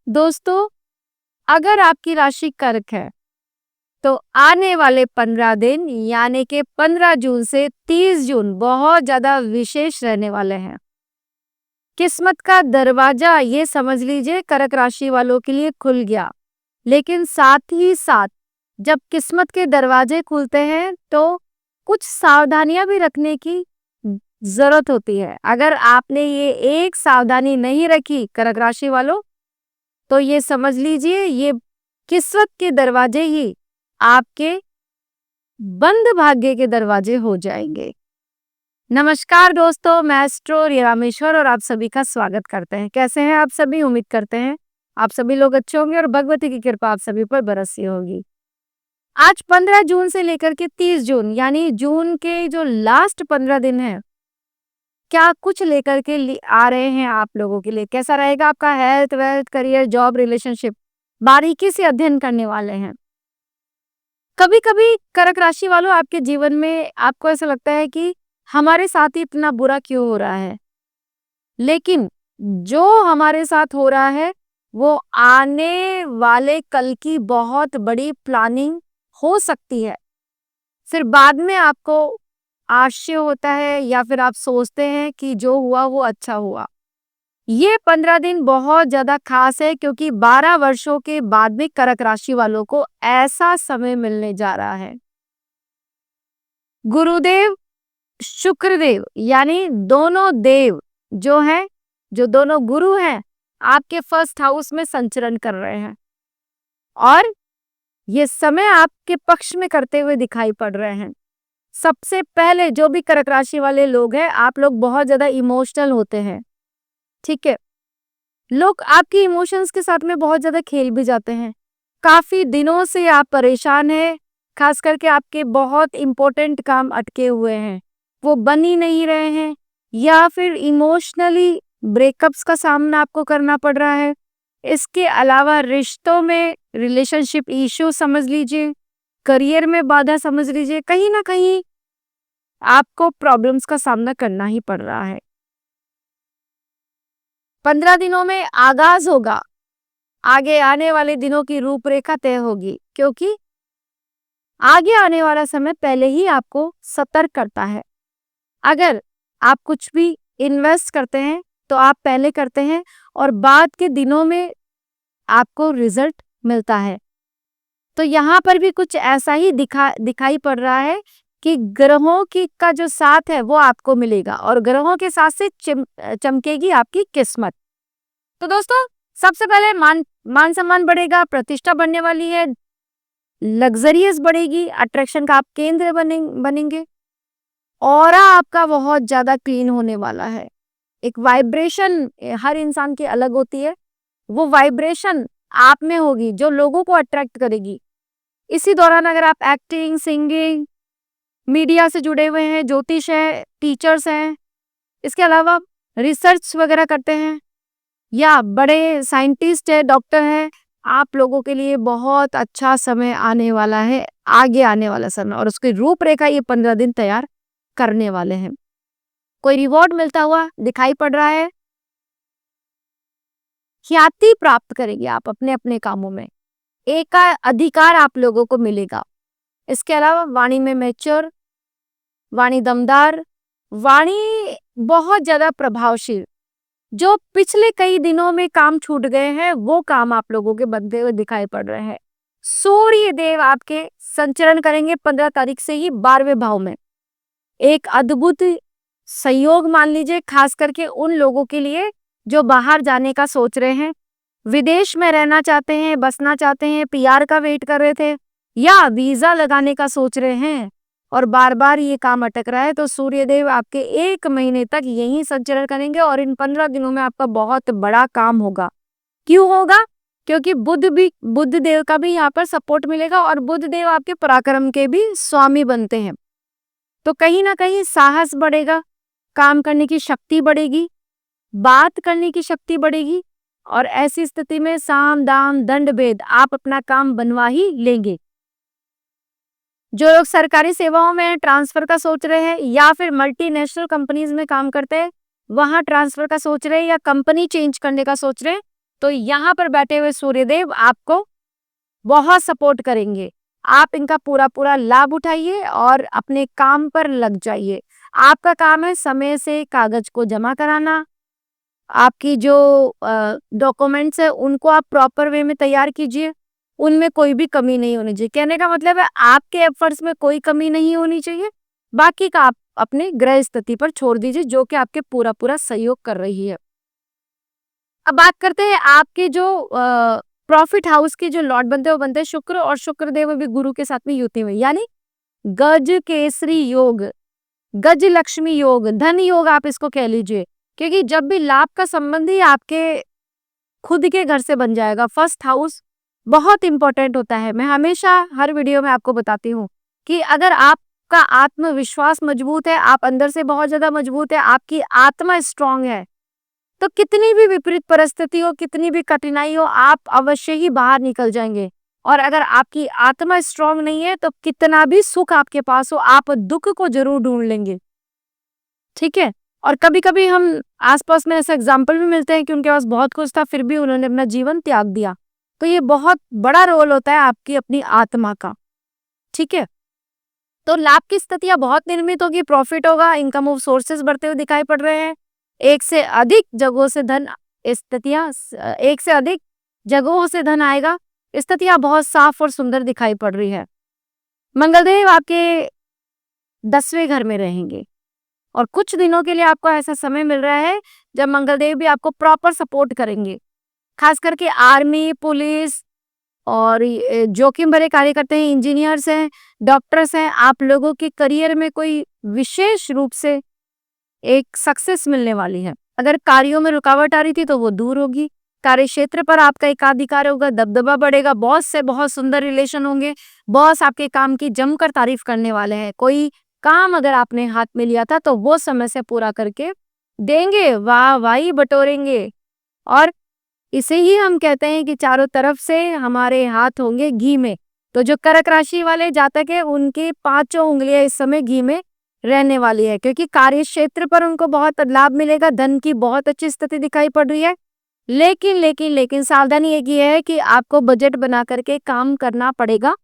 दोस्तों, अगर आपकी राशि कर्क है तो आने वाले 15 दिन यानी कि 15 जून से 30 जून बहुत ज्यादा विशेष रहने वाले हैं। किस्मत का दरवाजा ये समझ लीजिए कर्क राशि वालों के लिए खुल गया। लेकिन साथ ही साथ जब किस्मत के दरवाजे खुलते हैं तो कुछ सावधानियां भी रखने की जरूरत होती है। अगर आपने ये एक सावधानी नहीं रखी कर्क राशि वालों, तो ये समझ लीजिए ये किस्मत के दरवाजे ही आपके बंद भाग्य के दरवाजे हो जाएंगे। नमस्कार दोस्तों, मैं एस्ट्रो रामेश्वर और आप सभी का स्वागत करते हैं। कैसे हैं आप सभी? उम्मीद करते हैं आप सभी लोग अच्छे होंगे और भगवती की कृपा आप सभी पर बरसी होगी। आज 15 जून से लेकर के 30 जून यानी जून के जो लास्ट 15 दिन है, क्या कुछ लेकर के आ रहे हैं आप लोगों के लिए। कैसा रहेगा आपका health, wealth, career, job, relationship, बारीकी से अध्ययन करने वाले हैं। कभी कभी कर्क राशि वालों आपके जीवन में आपको ऐसा लगता है कि हमारे साथ ही इतना बुरा क्यों हो रहा है, लेकिन जो हमारे साथ हो रहा है वो आने वाले कल की बहुत बड़ी प्लानिंग हो सकती है। फिर बाद में आपको आश्चर्य होता है या फिर आप सोचते हैं कि जो हुआ वो अच्छा हुआ। ये 15 दिन बहुत ज्यादा खास है क्योंकि 12 वर्षों के बाद में कर्क राशि वालों को ऐसा समय मिलने जा रहा है। गुरुदेव शुक्रदेव यानी दोनों देव जो दोनों गुरु हैं, आपके फर्स्ट हाउस में संचरण कर रहे हैं और ये समय आपके पक्ष में करते हुए दिखाई पड़ रहे हैं। सबसे पहले जो भी कर्क राशि वाले लोग हैं, आप लोग बहुत ज्यादा इमोशनल होते हैं। ठीक है, लोग आपकी इमोशंस के साथ में बहुत ज्यादा खेल भी जाते हैं। काफी दिनों से आप परेशान हैं, खास करके आपके बहुत इंपॉर्टेंट काम अटके हुए हैं, वो बन ही नहीं रहे हैं, या फिर इमोशनली ब्रेकअप्स का सामना आपको करना पड़ रहा है। इसके अलावा रिश्तों में रिलेशनशिप इश्यू समझ लीजिए, करियर में बाधा समझ लीजिए, कहीं ना कहीं आपको प्रॉब्लम्स का सामना करना ही पड़ रहा है। 15 दिनों में आगाज होगा, आगे आने वाले दिनों की रूपरेखा तय होगी, क्योंकि आगे आने वाला समय पहले ही आपको सतर्क करता है। अगर आप कुछ भी इन्वेस्ट करते हैं तो आप पहले करते हैं और बाद के दिनों में आपको रिजल्ट मिलता है। तो यहाँ पर भी कुछ ऐसा ही दिखाई पड़ रहा है कि ग्रहों का जो साथ है वो आपको मिलेगा और ग्रहों के साथ से चमकेगी आपकी किस्मत। तो दोस्तों, सबसे पहले मान सम्मान बढ़ेगा, प्रतिष्ठा बढ़ने वाली है, लग्जरियस बढ़ेगी, अट्रैक्शन का आप केंद्र बनेंगे, ऑरा आपका बहुत ज्यादा क्लीन होने वाला है। एक वाइब्रेशन हर इंसान की अलग होती है, वो वाइब्रेशन आप में होगी जो लोगों को अट्रैक्ट करेगी। इसी दौरान अगर आप एक्टिंग, सिंगिंग, मीडिया से जुड़े हुए हैं, ज्योतिष है, टीचर्स हैं, इसके अलावा रिसर्च वगैरह करते हैं या बड़े साइंटिस्ट है, डॉक्टर है, आप लोगों के लिए बहुत अच्छा समय आने वाला है, आगे आने वाला समय, और उसकी रूपरेखा ये 15 दिन तैयार करने वाले हैं। कोई रिवॉर्ड मिलता हुआ दिखाई पड़ रहा है, ख्याति प्राप्त करेंगे आप अपने अपने कामों में, एक का अधिकार आप लोगों को मिलेगा। इसके अलावा वाणी में मैच्योर, वाणी दमदार, वाणी बहुत ज्यादा प्रभावशील। जो पिछले कई दिनों में काम छूट गए हैं वो काम आप लोगों के बनते हुए दिखाई पड़ रहे हैं। सूर्य देव आपके संचरण करेंगे 15 तारीख से ही 12वें भाव में। एक अद्भुत सहयोग मान लीजिए, खास करके उन लोगों के लिए जो बाहर जाने का सोच रहे हैं, विदेश में रहना चाहते हैं, बसना चाहते हैं, पीआर का वेट कर रहे थे या वीजा लगाने का सोच रहे हैं और बार बार ये काम अटक रहा है, तो सूर्यदेव आपके 1 महीने तक यही संचरण करेंगे और इन 15 दिनों में आपका बहुत बड़ा काम होगा। क्यों होगा? क्योंकि बुध देव का भी यहाँ पर सपोर्ट मिलेगा और बुध देव आपके पराक्रम के भी स्वामी बनते हैं। तो कहीं ना कहीं साहस बढ़ेगा, काम करने की शक्ति बढ़ेगी, बात करने की शक्ति बढ़ेगी और ऐसी स्थिति में साम दाम दंड भेद आप अपना काम बनवा ही लेंगे। जो लोग सरकारी सेवाओं में ट्रांसफर का सोच रहे हैं या फिर मल्टीनेशनल कंपनीज में काम करते हैं, वहां ट्रांसफर का सोच रहे हैं या कंपनी चेंज करने का सोच रहे हैं, तो यहाँ पर बैठे हुए सूर्यदेव आपको बहुत सपोर्ट करेंगे। आप इनका पूरा लाभ उठाइए और अपने काम पर लग जाइए। आपका काम है समय से कागज को जमा कराना। आपकी जो डॉक्यूमेंट्स है उनको आप प्रॉपर वे में तैयार कीजिए, उनमें कोई भी कमी नहीं होनी चाहिए। कहने का मतलब है आपके एफर्ट्स में कोई कमी नहीं होनी चाहिए, बाकी का आप अपने ग्रह स्थिति पर छोड़ दीजिए जो कि आपके पूरा सहयोग कर रही है। अब बात करते हैं आपके जो प्रॉफिट हाउस के जो लॉर्ड बनते हैं वो बनते हैं शुक्र, और शुक्रदेव अभी गुरु के साथ में युति में, यानी गज केसरी योग, गज लक्ष्मी योग, धन योग आप इसको कह लीजिए। क्योंकि जब भी लाभ का संबंध ही आपके खुद के घर से बन जाएगा, फर्स्ट हाउस बहुत इंपॉर्टेंट होता है। मैं हमेशा हर वीडियो में आपको बताती हूँ कि अगर आपका आत्मविश्वास मजबूत है, आप अंदर से बहुत ज्यादा मजबूत है, आपकी आत्मा स्ट्रांग है, तो कितनी भी विपरीत परिस्थिति हो, कितनी भी कठिनाई हो, आप अवश्य ही बाहर निकल जाएंगे। और अगर आपकी आत्मा स्ट्रांग नहीं है तो कितना भी सुख आपके पास हो, आप दुख को जरूर ढूंढ लेंगे। ठीक है। और कभी कभी हम आसपास में ऐसे एग्जाम्पल भी मिलते हैं कि उनके पास बहुत कुछ था फिर भी उन्होंने अपना जीवन त्याग दिया। तो ये बहुत बड़ा रोल होता है आपकी अपनी आत्मा का। ठीक है। तो लाभ की स्थितियां बहुत निर्मित होगी, प्रॉफिट होगा, इनकम ऑफ सोर्सेस बढ़ते हुए दिखाई पड़ रहे हैं। एक से अधिक जगहों से धन स्थितियां एक से अधिक जगहों से धन आएगा। स्थितियां बहुत साफ और सुंदर दिखाई पड़ रही है। मंगलदेव आपके 10वें घर में रहेंगे और कुछ दिनों के लिए आपको ऐसा समय मिल रहा है जब मंगलदेव भी आपको प्रॉपर सपोर्ट करेंगे। खास करके आर्मी, पुलिस और जोखिम भरे कार्य करते हैं, इंजीनियर्स हैं, डॉक्टर्स हैं, आप लोगों के करियर में कोई विशेष रूप से एक सक्सेस मिलने वाली है। अगर कार्यों में रुकावट आ रही थी तो वो दूर होगी। कार्य क्षेत्र पर आपका एकाधिकार होगा, दबदबा बढ़ेगा, बॉस से बहुत सुंदर रिलेशन होंगे, बॉस आपके काम की जमकर तारीफ करने वाले हैं। कोई काम अगर आपने हाथ में लिया था तो वो समय से पूरा करके देंगे, वाह वाही बटोरेंगे। और इसे ही हम कहते हैं कि चारों तरफ से हमारे हाथ होंगे घी में। तो जो कर्क राशि वाले जातक है उनकी 5 उंगलियां इस समय घी में रहने वाली है, क्योंकि कार्य क्षेत्र पर उनको बहुत लाभ मिलेगा, धन की बहुत अच्छी स्थिति दिखाई पड़ रही है। लेकिन सावधानी एक ही है कि आपको बजट बना करके काम करना पड़ेगा।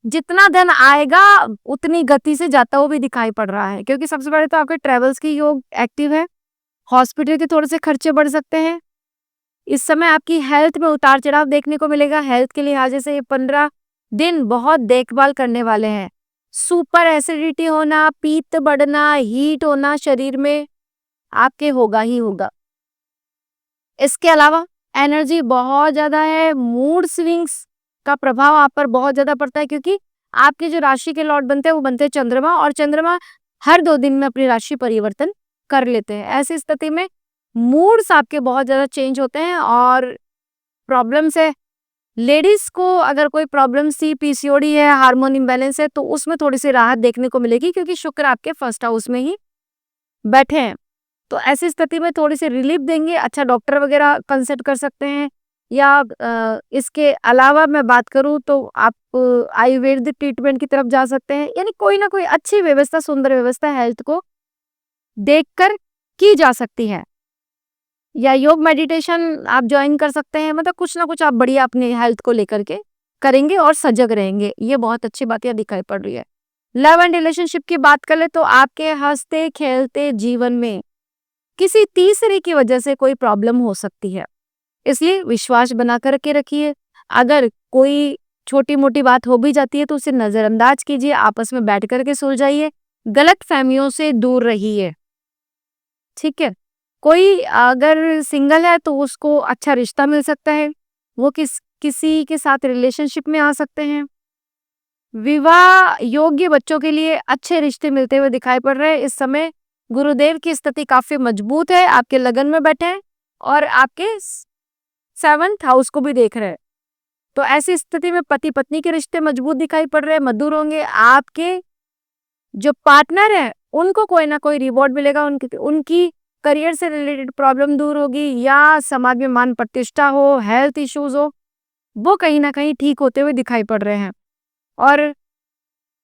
जितना धन आएगा उतनी गति से जाता हुआ भी दिखाई पड़ रहा है, क्योंकि सबसे पहले तो आपके ट्रेवल्स की योग एक्टिव है, हॉस्पिटल के थोड़े से खर्चे बढ़ सकते हैं। इस समय आपकी हेल्थ में उतार चढ़ाव देखने को मिलेगा। हेल्थ के लिहाज से ये 15 दिन बहुत देखभाल करने वाले हैं। सुपर एसिडिटी होना, पित्त बढ़ना, हीट होना शरीर में आपके होगा ही होगा। इसके अलावा एनर्जी बहुत ज्यादा है, मूड स्विंग्स का प्रभाव आप पर बहुत ज्यादा पड़ता है, क्योंकि आपके जो राशि के लॉर्ड बनते हैं वो बनते हैं चंद्रमा, और चंद्रमा हर 2 दिन में अपनी राशि परिवर्तन कर लेते हैं। ऐसी स्थिति में मूड्स आपके बहुत ज्यादा चेंज होते हैं और प्रॉब्लम्स है। लेडीज को अगर कोई प्रॉब्लम सी पीसीओडी है, हार्मोन इम्बैलेंस है, तो उसमें थोड़ी सी राहत देखने को मिलेगी, क्योंकि शुक्र आपके फर्स्ट हाउस में ही बैठे हैं। तो ऐसी स्थिति में थोड़ी सी रिलीफ देंगे। अच्छा डॉक्टर वगैरह कंसल्ट कर सकते हैं, या इसके अलावा मैं बात करूं तो आप आयुर्वेदिक ट्रीटमेंट की तरफ जा सकते हैं। यानी कोई ना कोई अच्छी व्यवस्था, सुंदर व्यवस्था हेल्थ को देखकर की जा सकती है, या योग मेडिटेशन आप ज्वाइन कर सकते हैं। मतलब कुछ ना कुछ आप बढ़िया अपने हेल्थ को लेकर के करेंगे और सजग रहेंगे। ये बहुत अच्छी बात यहाँ दिखाई पड़ रही है। लव एंड रिलेशनशिप की बात कर ले तो आपके हंसते खेलते जीवन में किसी तीसरे की वजह से कोई प्रॉब्लम हो सकती है, इसलिए विश्वास बना करके रखिए। अगर कोई छोटी मोटी बात हो भी जाती है तो उसे नजरअंदाज कीजिए, आपस में बैठ करके सुलझाइए, गलत फहमियों से दूर रहिए। ठीक है। कोई अगर सिंगल है तो उसको अच्छा रिश्ता मिल सकता है, वो किसी के साथ रिलेशनशिप में आ सकते हैं। विवाह योग्य बच्चों के लिए अच्छे रिश्ते मिलते हुए दिखाई पड़ रहे हैं। इस समय गुरुदेव की स्थिति काफी मजबूत है, आपके लगन में बैठे हैं और आपके 7th हाउस को भी देख रहे हैं। तो ऐसी स्थिति में पति पत्नी के रिश्ते मजबूत दिखाई पड़ रहे हैं, मधुर होंगे। आपके जो पार्टनर है उनको कोई ना कोई रिवॉर्ड मिलेगा, उनकी करियर से रिलेटेड प्रॉब्लम दूर होगी, या समाज में मान प्रतिष्ठा हो, हेल्थ इश्यूज हो, वो कहीं ना कहीं ठीक होते हुए दिखाई पड़ रहे हैं। और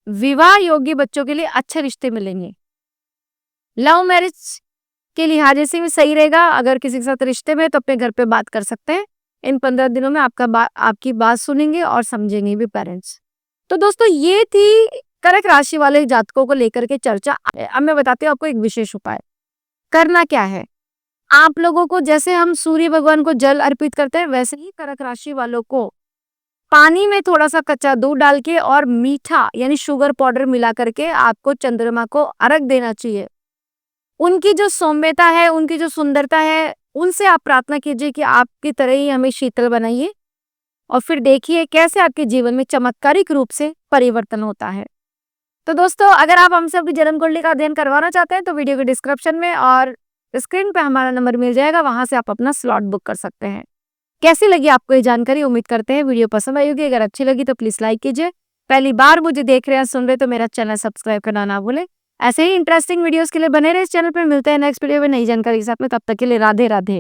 विवाह योग्य बच्चों के लिए अच्छे रिश्ते मिलेंगे। लव मैरिज के लिहाजे से भी सही रहेगा। अगर किसी के साथ रिश्ते में है तो अपने घर पे बात कर सकते हैं। इन 15 दिनों में आपकी बात सुनेंगे और समझेंगे भी पेरेंट्स। तो दोस्तों ये थी कर्क राशि वाले जातकों को लेकर के चर्चा। अब मैं बताती हूँ आपको एक विशेष उपाय। करना क्या है? आप लोगों को जैसे हम सूर्य भगवान को जल अर्पित करते हैं, वैसे ही कर्क राशि वालों को पानी में थोड़ा-सा कच्चा दूध डाल के और मीठा यानी शुगर पाउडर मिला करके आपको चंद्रमा को अर्घ देना चाहिए। उनकी जो सौम्यता है, उनकी जो सुंदरता है, उनसे आप प्रार्थना कीजिए कि आपकी तरह ही हमें शीतल बनाइए और फिर देखिए कैसे आपके जीवन में चमत्कारिक रूप से परिवर्तन होता है। तो दोस्तों, अगर आप हमसे अपनी जन्म कुंडली का अध्ययन करवाना चाहते हैं तो वीडियो के डिस्क्रिप्शन में और स्क्रीन पे हमारा नंबर मिल जाएगा, वहां से आप अपना स्लॉट बुक कर सकते हैं। कैसी लगी आपको ये जानकारी? उम्मीद करते हैं वीडियो पसंद आई होगी। अगर अच्छी लगी तो प्लीज लाइक कीजिए। पहली बार मुझे देख रहे हैं, सुन रहे तो मेरा चैनल सब्सक्राइब करना ना भूलें। ऐसे ही इंटरेस्टिंग वीडियोस के लिए बने रहे इस चैनल पर। मिलते हैं नेक्स्ट वीडियो में नई जानकारी के साथ में। तब तक के लिए राधे राधे।